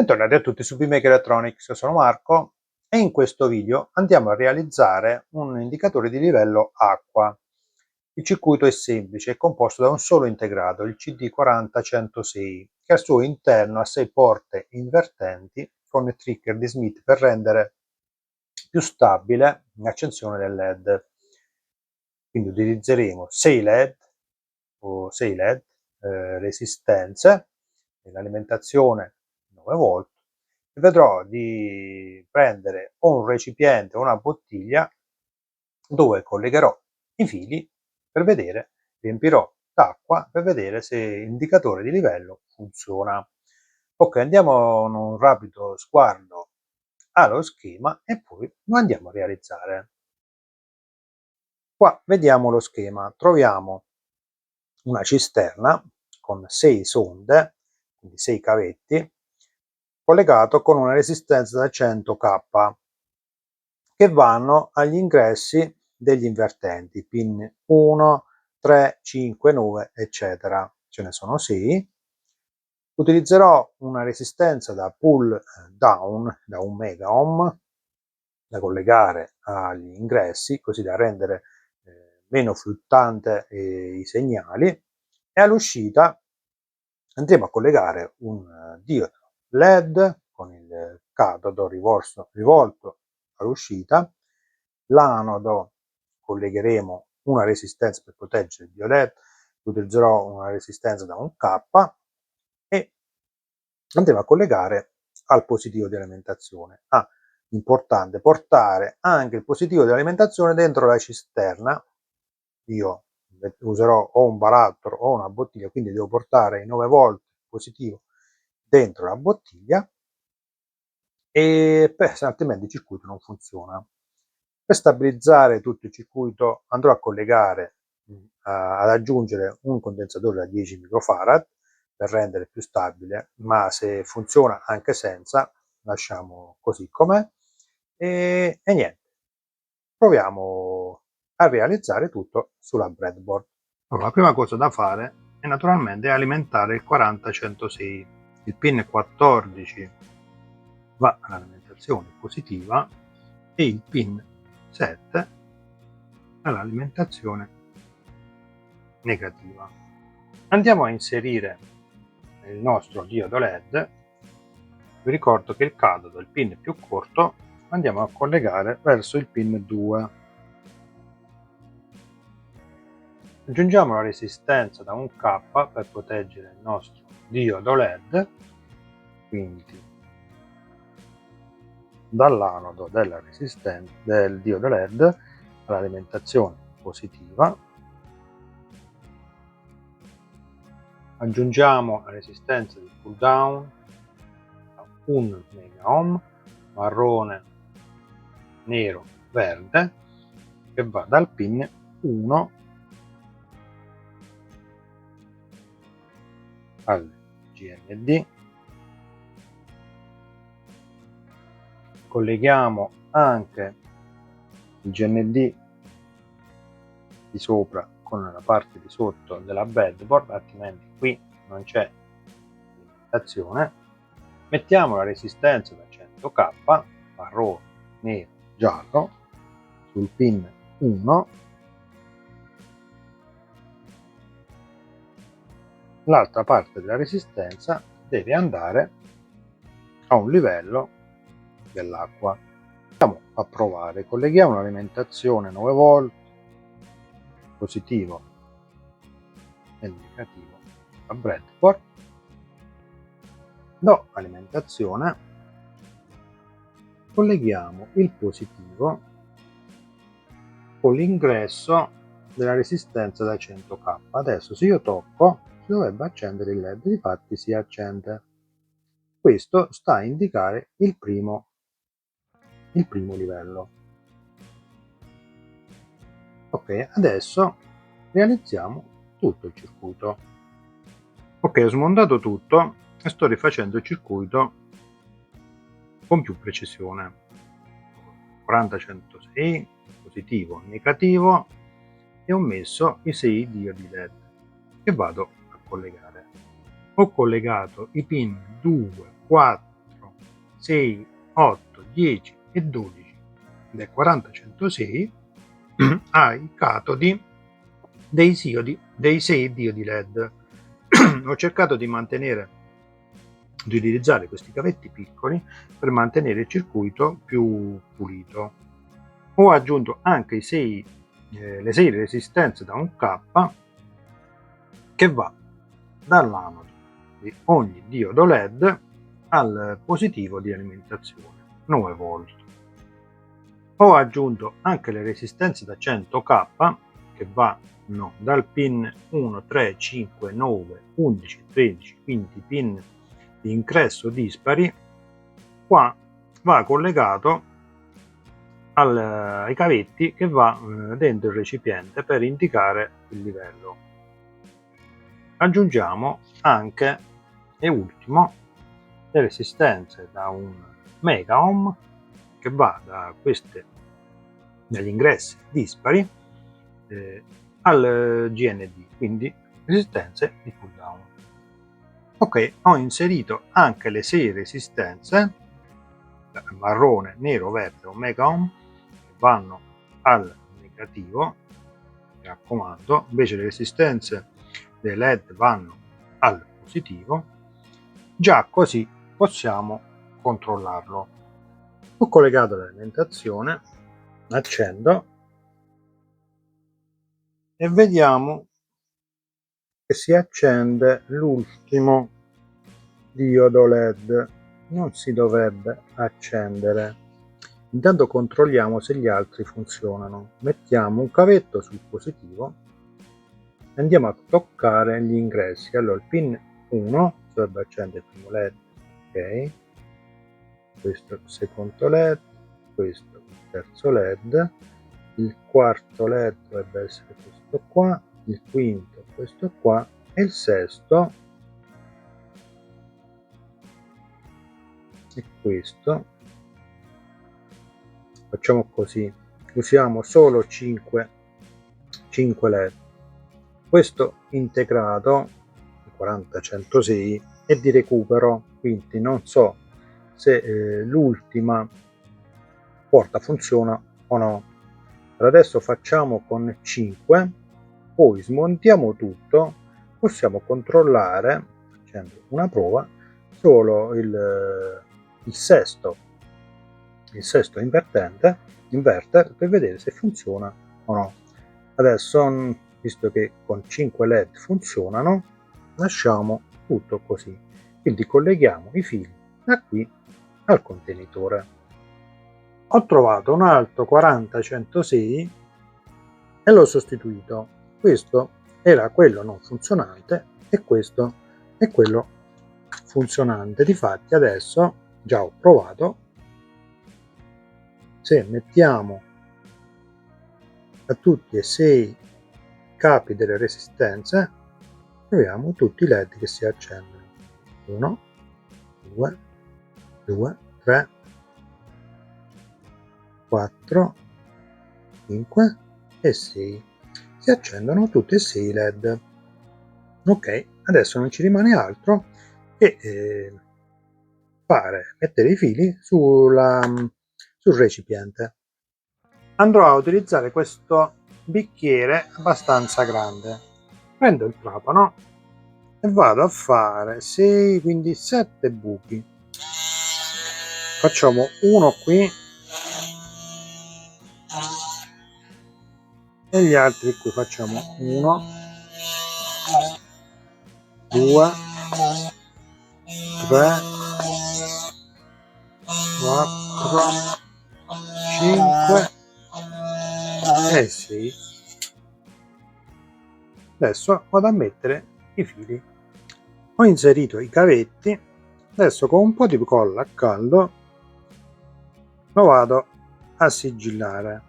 Bentornati a tutti su BMaker Electronics, sono Marco e in questo video andiamo a realizzare un indicatore di livello acqua. Il circuito è semplice, è composto da un solo integrato, il CD40106, che al suo interno ha 6 porte invertenti con il trigger di Smith per rendere più stabile l'accensione del LED. Quindi utilizzeremo 6 LED o 6 LED resistenze nell'alimentazione 9 volt e vedrò di prendere o un recipiente o una bottiglia dove collegherò i fili per vedere, riempirò d'acqua per vedere se l'indicatore di livello funziona. Ok, andiamo con un rapido sguardo allo schema e poi lo andiamo a realizzare. Qua vediamo lo schema, troviamo una cisterna con 6 sonde, quindi 6 cavetti, collegato con una resistenza da 100k che vanno agli ingressi degli invertenti, pin 1, 3, 5, 9, eccetera. Ce ne sono 6. Utilizzerò una resistenza da pull down da 1 mega ohm da collegare agli ingressi, così da rendere meno fluttante i segnali, e all'uscita andremo a collegare un diodo LED con il catodo rivolto all'uscita. L'anodo collegheremo una resistenza per proteggere il diodo LED, utilizzerò una resistenza da 1K e andremo a collegare al positivo di alimentazione. Importante portare anche il positivo di alimentazione dentro la cisterna. Io userò o un barattolo o una bottiglia, quindi devo portare i 9 volt positivo dentro la bottiglia, e altrimenti il circuito non funziona. Per stabilizzare tutto il circuito andrò a collegare, ad aggiungere un condensatore da 10 microfarad per rendere più stabile, ma se funziona anche senza lasciamo così com'è. E niente, proviamo a realizzare tutto sulla breadboard. Allora, la prima cosa da fare è naturalmente alimentare il 40106. Il pin 14 va all'alimentazione positiva e il pin 7 all'alimentazione negativa. Andiamo a inserire il nostro diodo LED. Vi ricordo che il catodo, il pin più corto, andiamo a collegare verso il pin 2. Aggiungiamo la resistenza da 1K per proteggere il nostro diodo LED, quindi dall'anodo del diodo LED all'alimentazione positiva. Aggiungiamo la resistenza di pull down a 1 mega ohm marrone, nero, verde, che va dal pin 1 al GND. Colleghiamo anche il GND di sopra con la parte di sotto della breadboard, altrimenti qui non c'è alimentazione. Mettiamo la resistenza da 100k marrone, nero, giallo sul pin 1. L'altra parte della resistenza deve andare a un livello dell'acqua. Andiamo a provare, colleghiamo l'alimentazione 9 volt positivo e negativo a breadboard, do alimentazione, colleghiamo il positivo con l'ingresso della resistenza da 100k. Adesso se io tocco si dovrebbe accendere il LED, difatti si accende. Questo sta a indicare il primo livello. Ok, adesso realizziamo tutto il circuito. Ok, ho smontato tutto e sto rifacendo il circuito con più precisione. 40-106, positivo, negativo, e ho messo i 6 diodi LED che vado a collegare. Ho collegato i pin 2, 4, 6, 8, 10 e 12 del 40-106 ai catodi dei 6 diodi LED. Ho cercato di utilizzare questi cavetti piccoli per mantenere il circuito più pulito. Ho aggiunto anche le 6 resistenze da 1K che va dall'anodo di ogni diodo LED al positivo di alimentazione 9 volt. Ho aggiunto anche le resistenze da 100K che vanno dal pin 1, 3, 5, 9, 11, 13, quindi pin di ingresso dispari. Qua va collegato ai cavetti che va dentro il recipiente per indicare il livello. Aggiungiamo anche e ultimo le resistenze da 1 mega ohm che va dagli ingressi dispari al GND, quindi resistenze di pull down. Ok, ho inserito anche le 6 resistenze marrone, nero, verde o mega ohm che vanno al negativo, mi raccomando, invece le resistenze dei LED vanno al positivo. Già così possiamo controllarlo. Ho collegato l'alimentazione, accendo e vediamo che si accende l'ultimo diodo LED. Non si dovrebbe accendere. Intanto controlliamo se gli altri funzionano. Mettiamo un cavetto sul positivo e andiamo a toccare gli ingressi. Allora il pin 1 dovrebbe accendere il primo LED, ok, questo è il secondo LED, questo è il terzo LED, il quarto LED dovrebbe essere questo qua, il quinto questo qua e il sesto è questo. Facciamo così, usiamo solo 5 LED. Questo integrato, il 40-106, è di recupero, quindi non so se l'ultima porta funziona o no. Per adesso facciamo con 5, poi smontiamo tutto, possiamo controllare facendo una prova solo il sesto inverter per vedere se funziona o no. Adesso, visto che con 5 LED funzionano, lasciamo tutto così, quindi colleghiamo i fili da qui al contenitore. Ho trovato un altro 40-106 e l'ho sostituito. Questo era quello non funzionante e questo è quello funzionante. Difatti adesso già ho provato, se mettiamo a tutti e 6 capi delle resistenze troviamo tutti i LED che si accendono. 1, 2, 2, 3, 4, 5 e 6. Si accendono tutti e 6 i LED. Ok, adesso non ci rimane altro che mettere i fili sul recipiente. Andrò a utilizzare questo bicchiere abbastanza grande. Prendo il trapano e vado a fare 6, quindi 7 buchi. Facciamo uno qui e gli altri qui facciamo 1, 2, 3, 4, 5 e 6. Adesso vado a mettere i fili. Ho inserito i cavetti, adesso con un po' di colla a caldo lo vado a sigillare.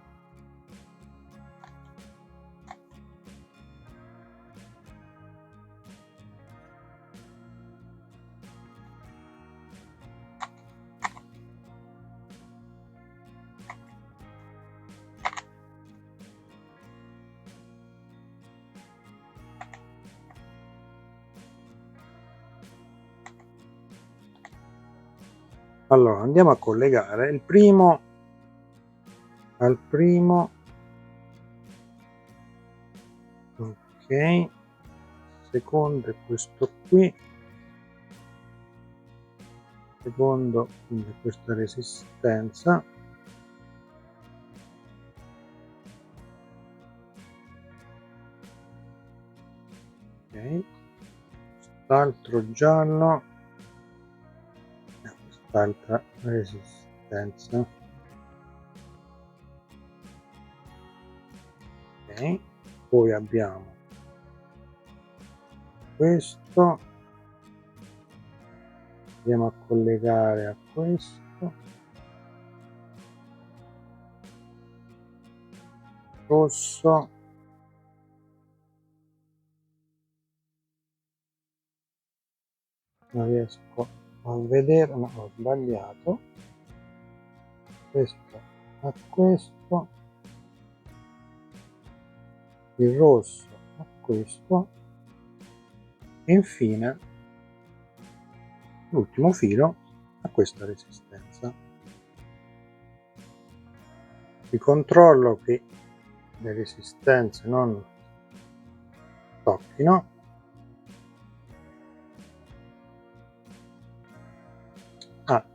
Allora andiamo a collegare il primo al primo, ok, secondo è questo qui, secondo quindi questa resistenza, ok, quest'altro giallo, quest'altra resistenza, ok, poi abbiamo questo, andiamo a collegare a questo, rosso, non riesco a vedere, no, ho sbagliato, questo a questo, il rosso a questo e infine l'ultimo filo a questa resistenza. Vi controllo che le resistenze non tocchino.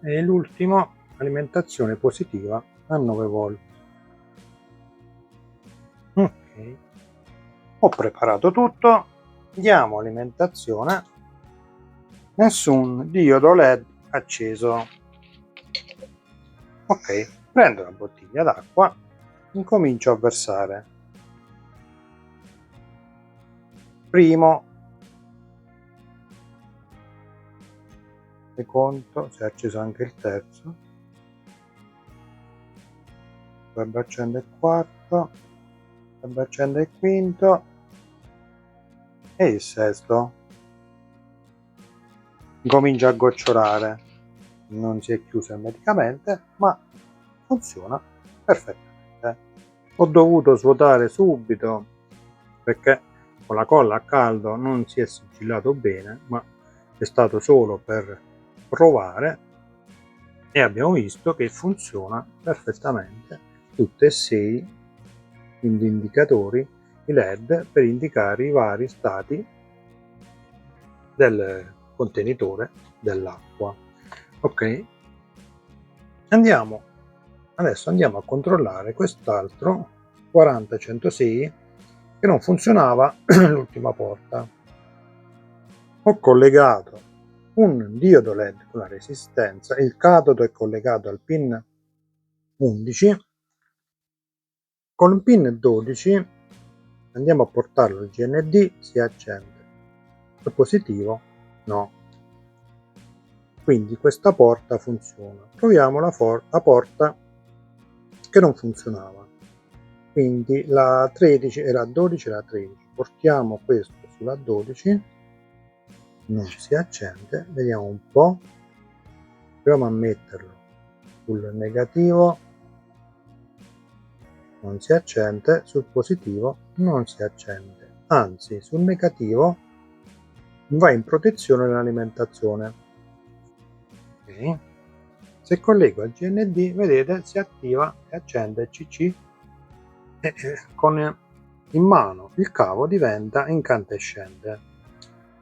E l'ultimo, alimentazione positiva a 9 volt. Ok, ho preparato tutto, diamo alimentazione, nessun diodo LED acceso. Ok, prendo una bottiglia d'acqua, incomincio a versare. Primo, secondo, si è acceso anche il terzo, dovrebbe accendere il quarto, dovrebbe accendere il quinto e il sesto. Comincia a gocciolare, non si è chiuso hermeticamente ma funziona perfettamente. Ho dovuto svuotare subito perché con la colla a caldo non si è sigillato bene, ma è stato solo per provare e abbiamo visto che funziona perfettamente. Tutte e 6 gli indicatori, i LED, per indicare i vari stati del contenitore dell'acqua. Ok, adesso andiamo a controllare quest'altro 40-106 che non funzionava l'ultima porta. Ho collegato un diodo LED con la resistenza, il catodo è collegato al pin 11, con il pin 12 andiamo a portarlo al GND, si accende, il positivo no, quindi questa porta funziona. Proviamo la porta che non funzionava, quindi la 13 era 12 e la 13, portiamo questo sulla 12, non si accende, vediamo un po', proviamo a metterlo sul negativo, non si accende, sul positivo non si accende, anzi sul negativo va in protezione dell'alimentazione. Okay. Se collego al GND, vedete, si attiva e accende il CC e con in mano il cavo diventa incandescente.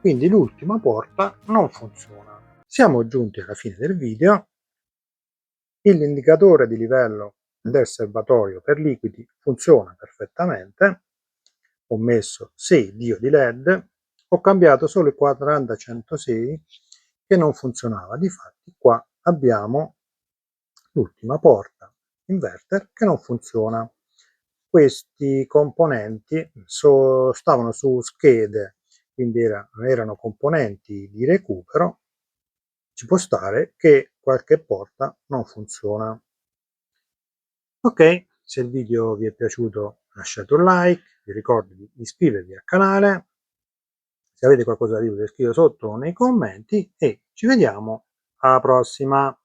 Quindi l'ultima porta non funziona. Siamo giunti alla fine del video. L'indicatore di livello del serbatoio per liquidi funziona perfettamente. Ho messo 6 diodi LED, ho cambiato solo il 40-106 che non funzionava. Difatti qua abbiamo l'ultima porta inverter che non funziona. Questi componenti stavano su schede, quindi erano componenti di recupero. Ci può stare che qualche porta non funziona. Ok, se il video vi è piaciuto lasciate un like, vi ricordo di iscrivervi al canale, se avete qualcosa da dire scrivete sotto nei commenti e ci vediamo alla prossima.